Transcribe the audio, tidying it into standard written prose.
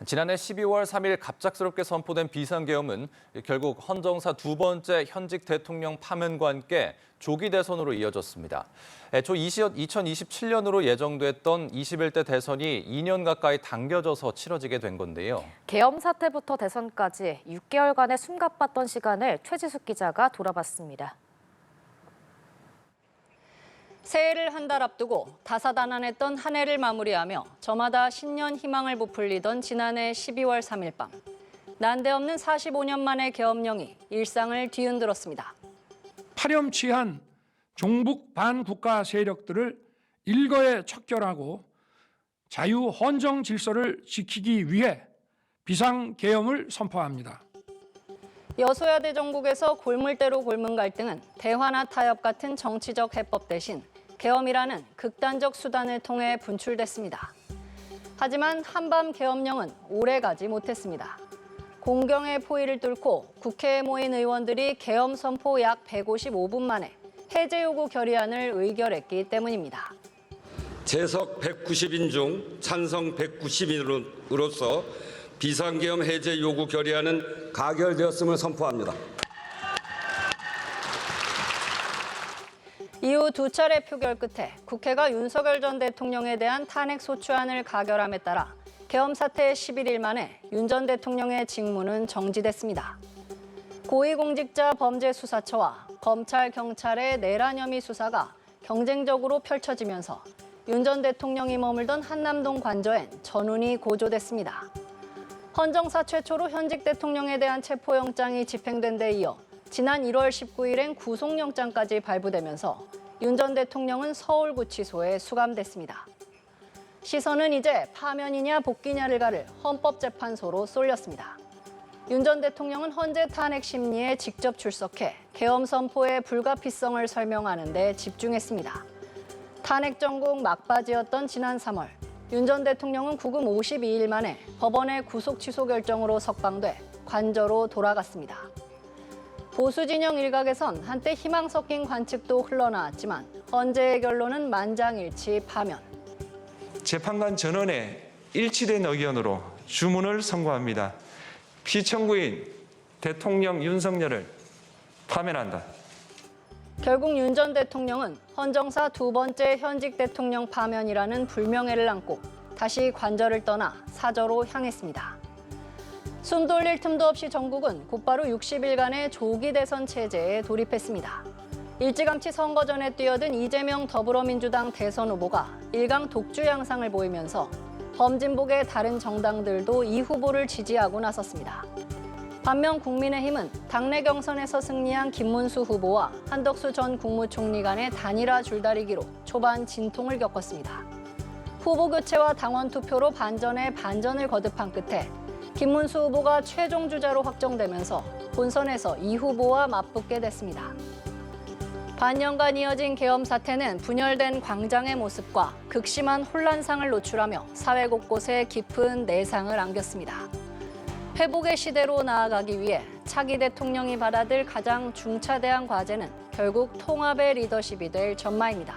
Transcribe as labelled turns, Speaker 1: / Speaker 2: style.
Speaker 1: 지난해 12월 3일 갑작스럽게 선포된 비상계엄은 결국 헌정사 두 번째 현직 대통령 파면과 함께 조기 대선으로 이어졌습니다. 애초 2027년으로 예정됐던 21대 대선이 2년 가까이 당겨져서 치러지게 된 건데요.
Speaker 2: 계엄 사태부터 대선까지 6개월간의 숨가빴던 시간을 최지숙 기자가 돌아봤습니다.
Speaker 3: 새해를 한 달 앞두고 다사다난했던 한 해를 마무리하며 저마다 신년 희망을 부풀리던 지난해 12월 3일 밤. 난데없는 45년 만의 계엄령이 일상을 뒤흔들었습니다.
Speaker 4: 파렴치한 종북 반국가 세력들을 일거에 척결하고 자유 헌정 질서를 지키기 위해 비상계엄을 선포합니다.
Speaker 3: 여소야대 정국에서 골물대로 골문 갈등은 대화나 타협 같은 정치적 해법 대신 계엄이라는 극단적 수단을 통해 분출됐습니다. 하지만 한밤 계엄령은 오래가지 못했습니다. 공경의 포위를 뚫고 국회에 모인 의원들이 계엄 선포 약 155분 만에 해제 요구 결의안을 의결했기 때문입니다.
Speaker 5: 재석 190인 중 찬성 190인으로서 비상계엄 해제 요구 결의안은 가결되었음을 선포합니다.
Speaker 3: 이후 두 차례 표결 끝에 국회가 윤석열 전 대통령에 대한 탄핵 소추안을 가결함에 따라 계엄 사태 11일 만에 윤 전 대통령의 직무는 정지됐습니다. 고위공직자 범죄수사처와 검찰, 경찰의 내란 혐의 수사가 경쟁적으로 펼쳐지면서 윤 전 대통령이 머물던 한남동 관저엔 전운이 고조됐습니다. 헌정사 최초로 현직 대통령에 대한 체포영장이 집행된 데 이어 지난 1월 19일엔 구속영장까지 발부되면서 윤 전 대통령은 서울구치소에 수감됐습니다. 시선은 이제 파면이냐 복귀냐를 가를 헌법재판소로 쏠렸습니다. 윤 전 대통령은 헌재 탄핵 심리에 직접 출석해 계엄 선포의 불가피성을 설명하는 데 집중했습니다. 탄핵 정국 막바지였던 지난 3월, 윤 전 대통령은 구금 52일 만에 법원의 구속 취소 결정으로 석방돼 관저로 돌아갔습니다. 보수 진영 일각에선 한때 희망 섞인 관측도 흘러나왔지만 헌재의 결론은 만장일치 파면.
Speaker 6: 재판관 전원의 일치된 의견으로 주문을 선고합니다. 피청구인 대통령 윤석열을 파면한다.
Speaker 3: 결국 윤 전 대통령은 헌정사 두 번째 현직 대통령 파면이라는 불명예를 안고 다시 관저를 떠나 사저로 향했습니다. 숨 돌릴 틈도 없이 전국은 곧바로 60일간의 조기 대선 체제에 돌입했습니다. 일찌감치 선거 전에 뛰어든 이재명 더불어민주당 대선 후보가 일강 독주 양상을 보이면서 범진복의 다른 정당들도 이 후보를 지지하고 나섰습니다. 반면 국민의힘은 당내 경선에서 승리한 김문수 후보와 한덕수 전 국무총리 간의 단일화 줄다리기로 초반 진통을 겪었습니다. 후보 교체와 당원 투표로 반전에 반전을 거듭한 끝에 김문수 후보가 최종 주자로 확정되면서 본선에서 이 후보와 맞붙게 됐습니다. 반년간 이어진 계엄 사태는 분열된 광장의 모습과 극심한 혼란상을 노출하며 사회 곳곳에 깊은 내상을 안겼습니다. 회복의 시대로 나아가기 위해 차기 대통령이 받아들 가장 중차대한 과제는 결국 통합의 리더십이 될 전망입니다.